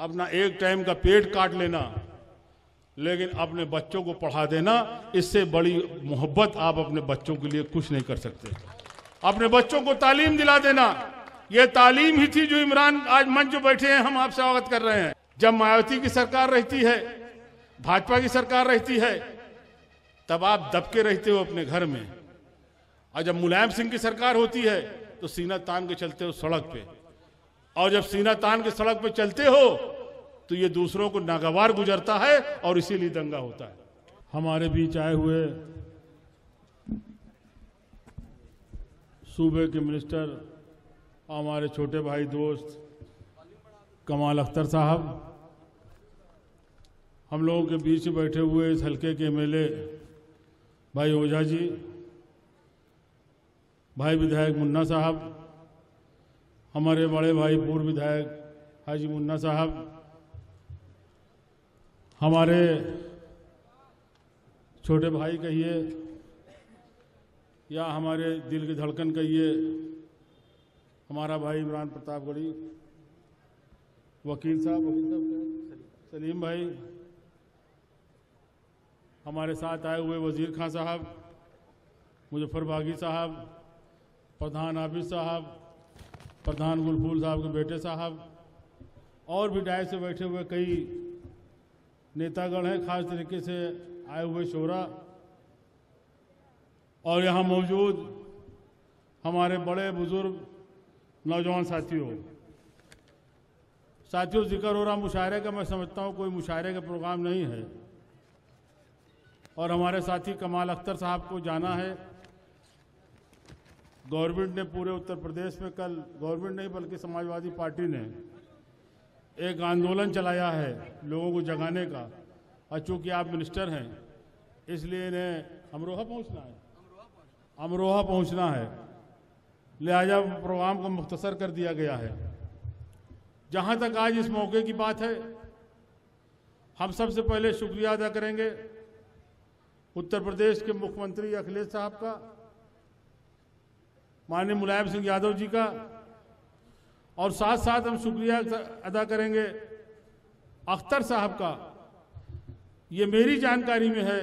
अपना एक टाइम का पेट काट लेना, लेकिन अपने बच्चों को पढ़ा देना, इससे बड़ी मोहब्बत आप अपने बच्चों के लिए कुछ नहीं कर सकते। अपने बच्चों को तालीम दिला देना, यह तालीम ही थी जो इमरान आज मंच जो बैठे हैं हम आपसे अवगत कर रहे हैं। जब मायावती की सरकार रहती है, भाजपा की सरकार रहती है, तब आप दबके रहते हो अपने घर में, और जब मुलायम सिंह की सरकार होती है तो सीना तान के चलते हो सड़क पे, और जब सीना तान के सड़क पे चलते हो तो ये दूसरों को नागवार गुजरता है और इसीलिए दंगा होता है। हमारे बीच आए हुए सूबे के मिनिस्टर, हमारे छोटे भाई दोस्त कमाल अख्तर साहब, हम लोगों के बीच बैठे हुए इस हल्के के एमएलए भाई ओझा जी, भाई विधायक मुन्ना साहब, हमारे बड़े भाई पूर्व विधायक हाजी मुन्ना साहब, हमारे छोटे भाई कहिए या हमारे दिल की धड़कन कहिए, हमारा भाई इमरान प्रतापगढ़ी, वकील साहब सलीम भाई, हमारे साथ आए हुए वजीर खान साहब, मुजफ्फर बागी साहब, प्रधान आबिद साहब, प्रधान गुलफूल साहब के बेटे साहब, और भी डाय से बैठे हुए कई नेतागण हैं, खास तरीके से आए हुए शोरा, और यहाँ मौजूद हमारे बड़े बुजुर्ग नौजवान साथियों, जिक्र हो रहा मुशायरे का, मैं समझता हूँ कोई मुशायरे का प्रोग्राम नहीं है, और हमारे साथी कमाल अख्तर साहब को जाना है। गवर्नमेंट ने पूरे उत्तर प्रदेश में कल, गवर्नमेंट नहीं बल्कि समाजवादी पार्टी ने एक आंदोलन चलाया है लोगों को जगाने का, और चूंकि आप मिनिस्टर हैं इसलिए इन्हें अमरोहा पहुंचना है, लिहाजा प्रोग्राम को मुख्तसर कर दिया गया है। जहां तक आज इस मौके की बात है, हम सबसे पहले शुक्रिया अदा करेंगे उत्तर प्रदेश के मुख्यमंत्री अखिलेश साहब का, माननीय मुलायम सिंह यादव जी का, और साथ साथ हम शुक्रिया अदा करेंगे अख्तर साहब का। ये मेरी जानकारी में है,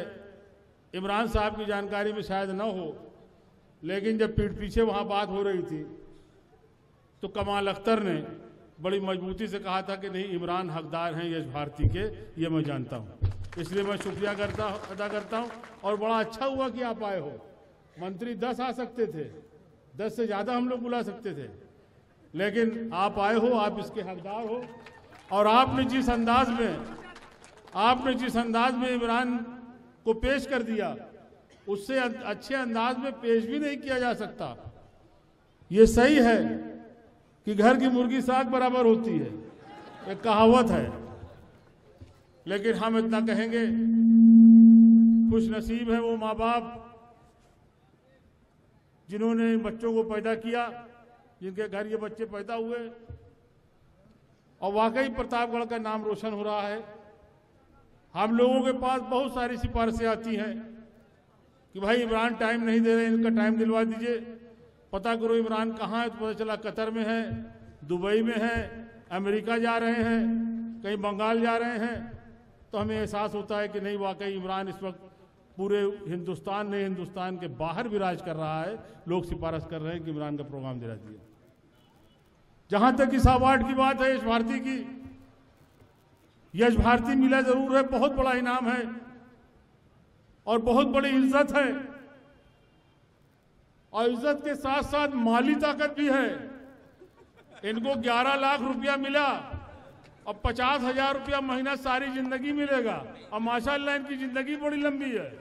इमरान साहब की जानकारी में शायद न हो, लेकिन जब पीठ पीछे वहां बात हो रही थी तो कमाल अख्तर ने बड़ी मजबूती से कहा था कि नहीं, इमरान हकदार हैं यश भारती के, ये मैं जानता हूं, इसलिए मैं शुक्रिया अदा करता हूं। और बड़ा अच्छा हुआ कि आप आए हो। मंत्री 10 आ सकते थे, 10 से ज़्यादा हम लोग बुला सकते थे, लेकिन आप आए हो, आप इसके हकदार हो, और आपने जिस अंदाज में इमरान को पेश कर दिया, उससे अच्छे अंदाज में पेश भी नहीं किया जा सकता। ये सही है कि घर की मुर्गी साग बराबर होती है, एक कहावत है, लेकिन हम इतना कहेंगे, खुश नसीब है वो माँ बाप जिन्होंने इन बच्चों को पैदा किया, जिनके घर ये बच्चे पैदा हुए, और वाकई प्रतापगढ़ का नाम रोशन हो रहा है। हम लोगों के पास बहुत सारी सिफारिशें आती हैं कि भाई इमरान टाइम नहीं दे रहे, इनका टाइम दिलवा दीजिए, पता करो इमरान कहाँ है, तो पता चला कतर में है, दुबई में है, अमेरिका जा रहे हैं, कहीं बंगाल जा रहे हैं। तो हमें एहसास होता है कि नहीं, वाकई इमरान इस वक्त पूरे हिंदुस्तान ने, हिंदुस्तान के बाहर भी राज कर रहा है। लोग सिफारिश कर रहे हैं कि इमरान का प्रोग्राम दिला दिया। जहां तक इस अवार्ड की बात है, यश भारती की, यश भारती मिला जरूर है, बहुत बड़ा इनाम है और बहुत बड़ी इज्जत है, और इज्जत के साथ साथ माली ताकत भी है। इनको 11 लाख रुपया मिला, अब 50,000 रुपया महीना सारी जिंदगी मिलेगा, और माशाअल्लाह इनकी जिंदगी बड़ी लंबी है।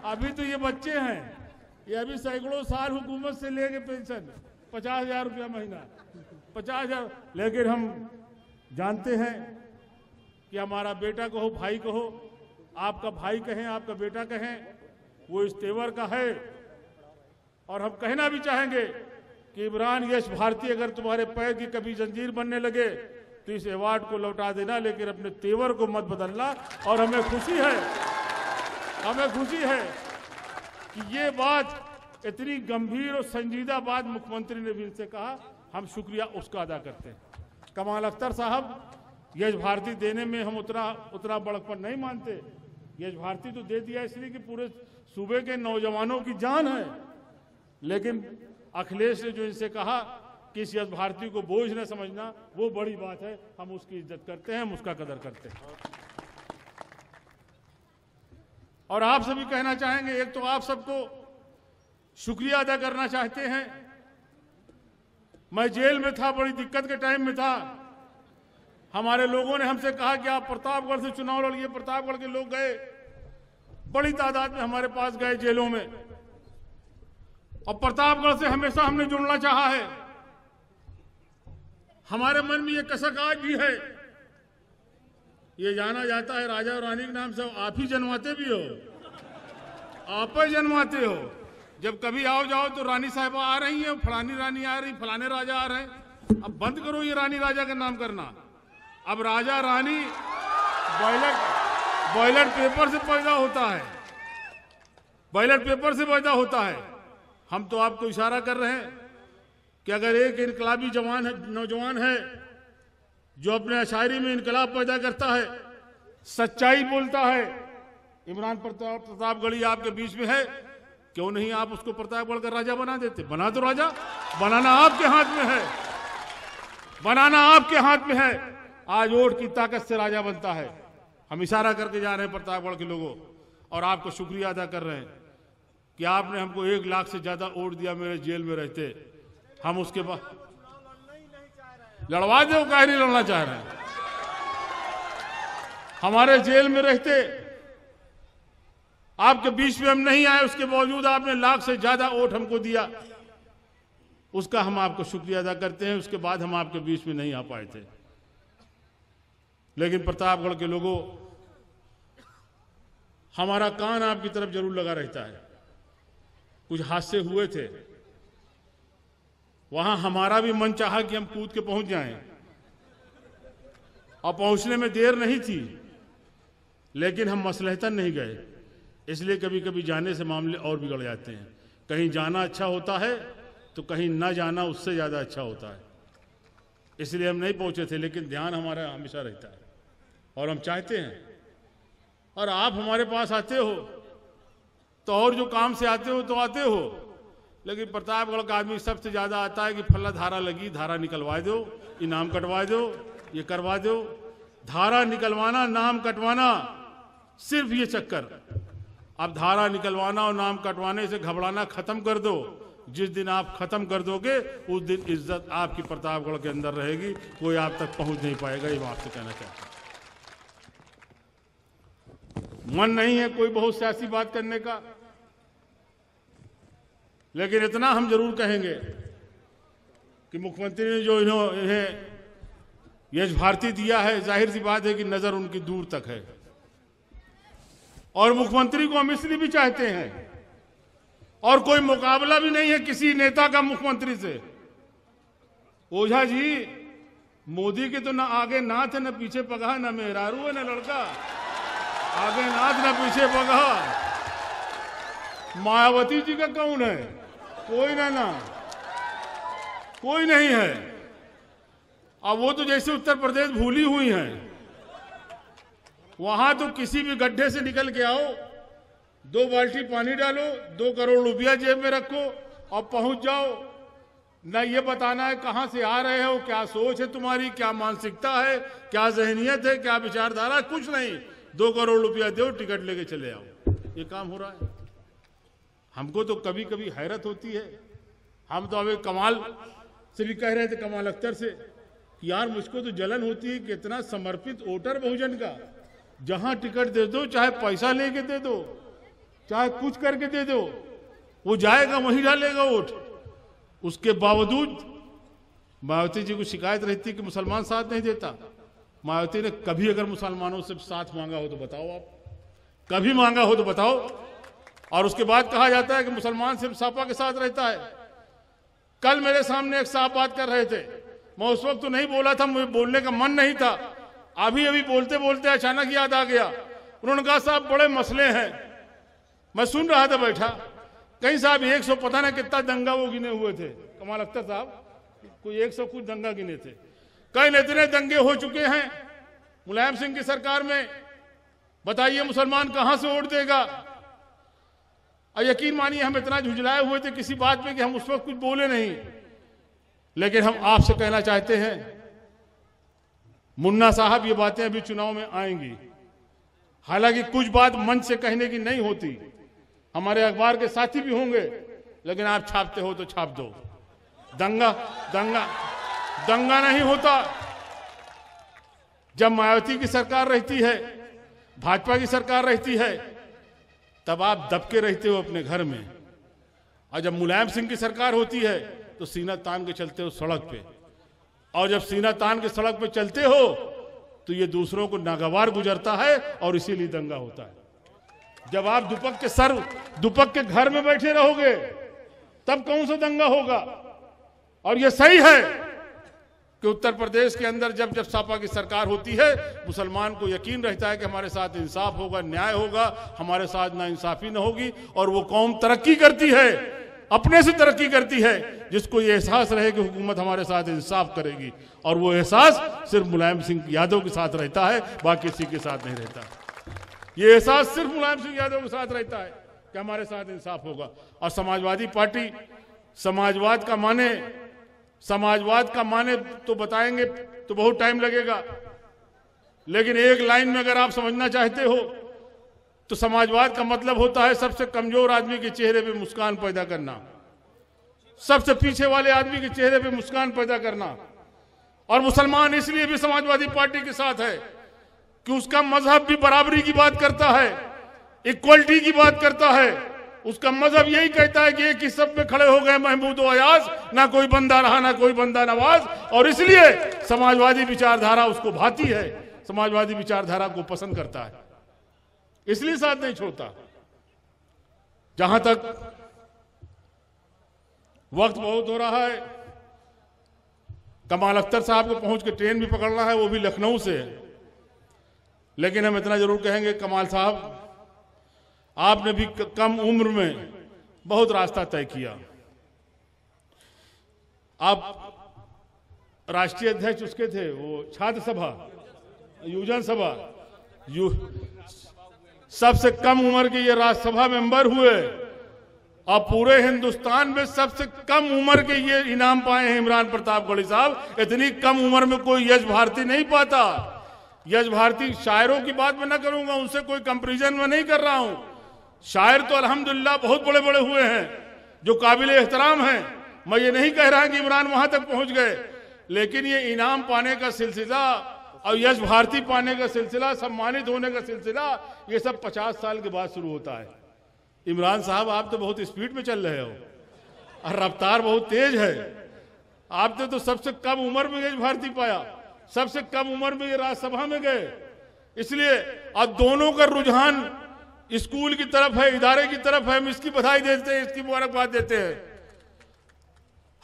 अभी तो ये बच्चे हैं, ये अभी सैकड़ों साल हुकूमत से लेके पेंशन 50,000 रुपया महीना, 50,000। लेकिन हम जानते हैं कि हमारा बेटा कहो, भाई कहो, आपका भाई कहें, आपका बेटा कहें, वो इस तेवर का है। और हम कहना भी चाहेंगे कि इमरान यश भारती, अगर तुम्हारे पैर की कभी जंजीर बनने लगे तो इस अवार्ड को लौटा देना, लेकिन अपने तेवर को मत बदलना। और हमें खुशी है कि ये बात इतनी गंभीर और संजीदा बात मुख्यमंत्री ने भी इनसे कहा, हम शुक्रिया उसका अदा करते हैं। कमाल अख्तर साहब, यश भारती देने में हम उतना बड़कपन नहीं मानते। यश भारती तो दे दिया इसलिए कि पूरे सूबे के नौजवानों की जान है, लेकिन अखिलेश ने जो इनसे कहा कि इस यश भारती को बोझ न समझना, वो बड़ी बात है। हम उसकी इज्जत करते हैं, हम उसका कदर करते हैं। और आप सभी कहना चाहेंगे, एक तो आप सबको शुक्रिया अदा करना चाहते हैं। मैं जेल में था, बड़ी दिक्कत के टाइम में था। हमारे लोगों ने हमसे कहा कि आप प्रतापगढ़ से चुनाव लड़िए। प्रतापगढ़ के लोग गए, बड़ी तादाद में हमारे पास गए जेलों में, और प्रतापगढ़ से हमेशा हमने जुड़ना चाहा है। हमारे मन में ये कसक आज भी है। ये जाना जाता है राजा और रानी के नाम से आप ही जन्माते भी हो, आप ही जन्माते हो। जब कभी आओ जाओ तो रानी साहिबा आ रही है, फलानी रानी आ रही, फलाने राजा आ रहे हैं। अब बंद करो ये रानी राजा का नाम करना। अब राजा रानी बॉयलट पेपर से पैदा होता है, बॉयलट पेपर से पैदा होता है। हम तो आपको इशारा कर रहे हैं कि अगर एक इनकलाबी नौजवान है जो अपने अशायरी में इनकलाब पैदा करता है, सच्चाई बोलता है, इमरान प्रतापगढ़ी आपके बीच में है, क्यों नहीं आप उसको प्रतापगढ़ का राजा बना देते? बना दो राजा, बनाना आपके हाथ में है, बनाना आपके हाथ में है। आज वोट की ताकत से राजा बनता है। हम इशारा करके जा रहे हैं प्रतापगढ़ के लोगों, और आपको शुक्रिया अदा कर रहे हैं कि आपने हमको 1 लाख से ज्यादा वोट दिया मेरे जेल में रहते। हम उसके बाद लड़वा दो, काहे नहीं लड़ना चाह रहे हैं? हमारे जेल में रहते आपके बीच में हम नहीं आए, उसके बावजूद आपने 1 लाख से ज्यादा वोट हमको दिया। उसका हम आपको शुक्रिया अदा करते हैं। उसके बाद हम आपके बीच में नहीं आ पाए थे, लेकिन प्रतापगढ़ के लोगों, हमारा कान आपकी तरफ जरूर लगा रहता है। कुछ हादसे हुए थे, वहां हमारा भी मन चाहा कि हम कूद के पहुंच जाएं, और पहुंचने में देर नहीं थी, लेकिन हम मसलहतन नहीं गए। इसलिए कभी कभी जाने से मामले और बिगड़ जाते हैं। कहीं जाना अच्छा होता है तो कहीं ना जाना उससे ज्यादा अच्छा होता है। इसलिए हम नहीं पहुंचे थे, लेकिन ध्यान हमारा हमेशा रहता है और हम चाहते हैं। और आप हमारे पास आते हो तो और जो काम से आते हो तो आते हो, लेकिन प्रतापगढ़ का आदमी सबसे ज्यादा आता है कि फला धारा लगी, धारा निकलवा दो, इनाम कटवा दो, ये करवा दो। धारा निकलवाना, नाम कटवाना, सिर्फ ये चक्कर। अब धारा निकलवाना और नाम कटवाने से घबराना खत्म कर दो। जिस दिन आप खत्म कर दोगे उस दिन इज्जत आपकी प्रतापगढ़ के अंदर रहेगी, कोई आप तक पहुंच नहीं पाएगा। ये मैं आपसे कहना चाहता हूं। मन नहीं है कोई बहुत सियासी बात करने का, लेकिन इतना हम जरूर कहेंगे कि मुख्यमंत्री ने जो इन्हें यश भारती दिया है, जाहिर सी बात है कि नजर उनकी दूर तक है, और मुख्यमंत्री को हम इसलिए भी चाहते हैं, और कोई मुकाबला भी नहीं है किसी नेता का मुख्यमंत्री से। ओझा जी, मोदी के तो ना आगे नाथ है, ना पीछे पगहा, ना मेहरारू है, ना लड़का। आगे नाथ ना पीछे पगहा। मायावती जी का कौन है? कोई ना, कोई नहीं है। अब वो तो जैसे उत्तर प्रदेश भूली हुई हैं। वहां तो किसी भी गड्ढे से निकल के आओ, 2 बाल्टी पानी डालो, 2 करोड़ रुपया जेब में रखो और पहुंच जाओ। न ये बताना है कहां से आ रहे हो, क्या सोच है तुम्हारी, क्या मानसिकता है, क्या जहनियत है, क्या विचारधारा, कुछ नहीं। 2 करोड़ रुपया दो, टिकट लेके चले आओ। ये काम हो रहा है। हमको तो कभी कभी हैरत होती है। हम तो अभी कमाल से भी कह रहे थे, कमाल अख्तर से, कि यार मुझको तो जलन होती है कि इतना समर्पित वोटर बहुजन का, जहां टिकट दे दो, चाहे पैसा लेके दे दो, चाहे कुछ करके दे दो, वो जाएगा वहीं डालेगा वोट। उसके बावजूद मायावती जी को शिकायत रहती है कि मुसलमान साथ नहीं देता। मायावती ने कभी अगर मुसलमानों से साथ मांगा हो तो बताओ, आप कभी मांगा हो तो बताओ। और उसके बाद कहा जाता है कि मुसलमान सिर्फ सपा के साथ रहता है। कल मेरे सामने एक साहब बात कर रहे थे, मैं उस वक्त तो नहीं बोला था, मुझे बोलने का मन नहीं था। अभी अभी बोलते बोलते अचानक याद आ गया। उन्होंने कहा साहब बड़े मसले हैं। मैं सुन रहा था बैठा, कहीं साहब 100 पता ना कितना दंगा वो गिने हुए थे, कमाल अख्तर साहब कोई 100 कुछ दंगा गिने थे। कई इतने दंगे हो चुके हैं मुलायम सिंह की सरकार में, बताइए मुसलमान कहां से वोट देगा। और यकीन मानिए हम इतना झुंझलाए हुए थे किसी बात में कि हम उस वक्त कुछ बोले नहीं, लेकिन हम आपसे कहना चाहते हैं मुन्ना साहब, ये बातें अभी चुनाव में आएंगी। हालांकि कुछ बात मंच से कहने की नहीं होती, हमारे अखबार के साथी भी होंगे, लेकिन आप छापते हो तो छाप दो। दंगा दंगा दंगा नहीं होता। जब मायावती की सरकार रहती है, भाजपा की सरकार रहती है, तब आप दबके रहते हो अपने घर में, और जब मुलायम सिंह की सरकार होती है तो सीना तान के चलते हो सड़क पे, और जब सीना तान के सड़क पे चलते हो तो ये दूसरों को नागवार गुजरता है और इसीलिए दंगा होता है। जब आप दुपक के घर में बैठे रहोगे तब कौन सा दंगा होगा। और ये सही है कि उत्तर प्रदेश के अंदर जब सपा की सरकार होती है, मुसलमान को यकीन रहता है कि हमारे साथ इंसाफ होगा, न्याय होगा, हमारे साथ नाइंसाफी न होगी, और वो कौम तरक्की करती है, अपने से तरक्की करती है, जिसको ये एहसास रहे कि हुकूमत हमारे साथ इंसाफ करेगी। और वो एहसास सिर्फ मुलायम सिंह यादव के साथ रहता है, बाकी किसी के साथ नहीं रहता। ये एहसास सिर्फ मुलायम सिंह यादव के साथ रहता है कि हमारे साथ इंसाफ होगा। और समाजवादी पार्टी समाजवाद का माने तो बताएंगे तो बहुत टाइम लगेगा, लेकिन एक लाइन में अगर आप समझना चाहते हो तो समाजवाद का मतलब होता है सबसे कमजोर आदमी के चेहरे पे मुस्कान पैदा करना, सबसे पीछे वाले आदमी के चेहरे पे मुस्कान पैदा करना। और मुसलमान इसलिए भी समाजवादी पार्टी के साथ है कि उसका मजहब भी बराबरी की बात करता है, इक्वलिटी की बात करता है। उसका मजहब यही कहता है कि एक ही सब में खड़े हो गए महमूद और अयाज, ना कोई बंदा रहा ना कोई बंदा नवाज। और इसलिए समाजवादी विचारधारा उसको भाती है, समाजवादी विचारधारा को पसंद करता है, इसलिए साथ नहीं छोड़ता। जहां तक वक्त बहुत हो रहा है, कमाल अख्तर साहब को पहुंच के ट्रेन भी पकड़ना है, वो भी लखनऊ से है, लेकिन हम इतना जरूर कहेंगे कमाल साहब, आपने भी कम उम्र में बहुत रास्ता तय किया। आप राष्ट्रीय अध्यक्ष उसके थे, वो छात्र सभा, युवजन सभा, सबसे कम उम्र के ये राज्यसभा मेंबर हुए, और पूरे हिंदुस्तान में सबसे कम उम्र के ये इनाम पाए हैं इमरान प्रतापगढ़ी साहब। इतनी कम उम्र में कोई यश भारती नहीं पाता। यश भारती शायरों की बात मैं न करूंगा, उनसे कोई कंपैरिजन में नहीं कर रहा हूं। शायर तो अल्हम्दुलिल्लाह बहुत बड़े बड़े हुए हैं जो काबिल एहतराम हैं, मैं ये नहीं कह रहा कि इमरान वहां तक पहुंच गए, लेकिन ये इनाम पाने का सिलसिला और यश भारती पाने का सिलसिला, सम्मानित होने का सिलसिला, ये सब 50 साल के बाद शुरू होता है। इमरान साहब आप तो बहुत स्पीड में चल रहे हो और रफ्तार बहुत तेज है। आपने तो सबसे कम उम्र में यश भारती पाया, सबसे कम उम्र में ये राज्यसभा में गए, इसलिए अब दोनों का रुझान स्कूल की तरफ है, इदारे की तरफ है। हम इसकी बधाई देते हैं, इसकी मुबारकबाद देते हैं।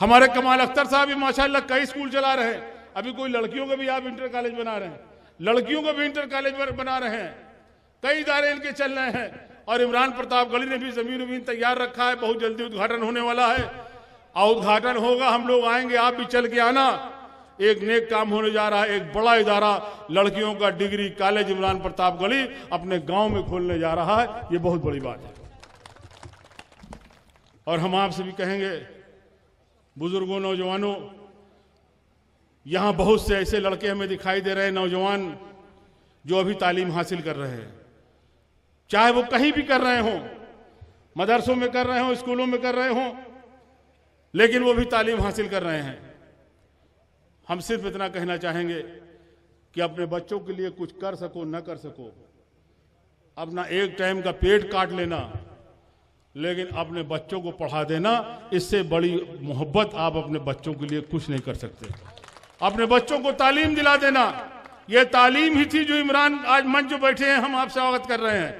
हमारे कमाल अख्तर साहब भी माशाल्लाह कई स्कूल चला रहे हैं। अभी कोई लड़कियों का भी आप इंटर कॉलेज बना रहे हैं, लड़कियों का भी इंटर कॉलेज बना रहे हैं, कई इदारे इनके चल रहे हैं। और इमरान प्रतापगढ़ी ने भी जमीन तैयार रखा है, बहुत जल्दी उद्घाटन होने वाला है, और उद्घाटन होगा, हम लोग आएंगे, आप भी चल के आना। एक नेक काम होने जा रहा है, एक बड़ा इदारा लड़कियों का डिग्री कॉलेज इमरान प्रतापगढ़ी अपने गांव में खोलने जा रहा है, ये बहुत बड़ी बात है। और हम आपसे भी कहेंगे, बुजुर्गों, नौजवानों, यहां बहुत से ऐसे लड़के हमें दिखाई दे रहे हैं, नौजवान जो अभी तालीम हासिल कर रहे हैं, चाहे वो कहीं भी कर रहे हों, मदरसों में कर रहे हों, स्कूलों में कर रहे हों, लेकिन वो भी तालीम हासिल कर रहे हैं। हम सिर्फ इतना कहना चाहेंगे कि अपने बच्चों के लिए कुछ कर सको न कर सको, अपना एक टाइम का पेट काट लेना, लेकिन अपने बच्चों को पढ़ा देना, इससे बड़ी मोहब्बत आप अपने बच्चों के लिए कुछ नहीं कर सकते। अपने बच्चों को तालीम दिला देना, यह तालीम ही थी जो इमरान आज मंच जो बैठे हैं हम आपसे अवगत कर रहे हैं।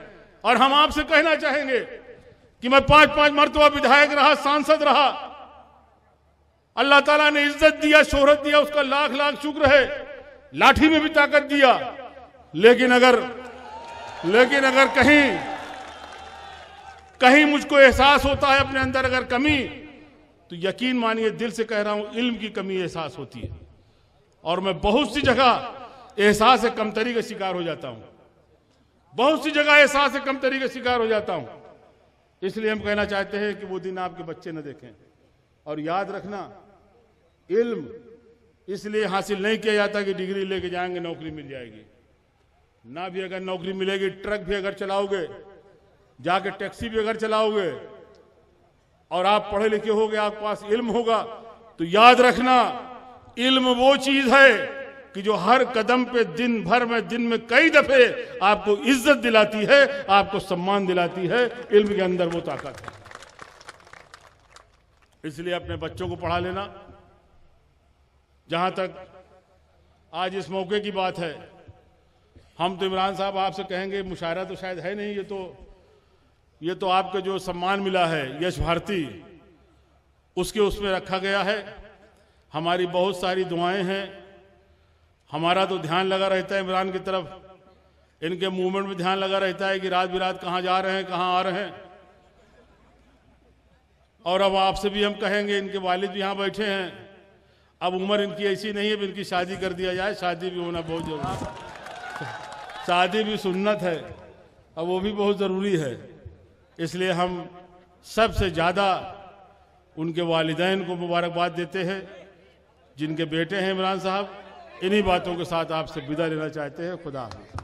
और हम आपसे कहना चाहेंगे कि मैं 5-5 मरतबा विधायक रहा, सांसद रहा, अल्लाह ताला ने इज्जत दिया, शोहरत दिया, उसका लाख लाख शुक्र है, लाठी में भी ताकत दिया, लेकिन अगर कहीं मुझको एहसास होता है अपने अंदर अगर कमी, तो यकीन मानिए, दिल से कह रहा हूं, इल्म की कमी एहसास होती है। और मैं बहुत सी जगह एहसास कमतरी का शिकार हो जाता हूं, बहुत सी जगह एहसास कमतरी का शिकार हो जाता हूं। इसलिए हम कहना चाहते हैं कि वो दिन आपके बच्चे न देखें। और याद रखना, इल्म इसलिए हासिल नहीं किया जाता कि डिग्री लेके जाएंगे नौकरी मिल जाएगी। ना भी अगर नौकरी मिलेगी, ट्रक भी अगर चलाओगे, जाके टैक्सी भी अगर चलाओगे और आप पढ़े लिखे होगे, आपके पास इल्म होगा, तो याद रखना इल्म वो चीज है कि जो हर कदम पे दिन भर में, दिन में कई दफे आपको इज्जत दिलाती है, आपको सम्मान दिलाती है। इल्म के अंदर वो ताकत है। इसलिए अपने बच्चों को पढ़ा लेना। जहां तक आज इस मौके की बात है, हम तो इमरान साहब आपसे कहेंगे, मुशायरा तो शायद है नहीं, ये तो आपके जो सम्मान मिला है यश भारती, उसके उसमें रखा गया है। हमारी बहुत सारी दुआएं हैं, हमारा तो ध्यान लगा रहता है इमरान की तरफ, इनके मूवमेंट में ध्यान लगा रहता है कि रात बिरात कहां जा रहे हैं, कहां आ रहे हैं। और अब आपसे भी हम कहेंगे, इनके वालिद भी यहां बैठे हैं, अब उम्र इनकी ऐसी नहीं है, इनकी शादी कर दिया जाए। शादी भी होना बहुत जरूरी है, शादी भी सुन्नत है, अब वो भी बहुत ज़रूरी है। इसलिए हम सबसे ज़्यादा उनके वालिदैन को मुबारकबाद देते हैं, जिनके बेटे हैं इमरान साहब। इन्हीं बातों के साथ आपसे विदा लेना चाहते हैं। खुदा हाफ़िज़।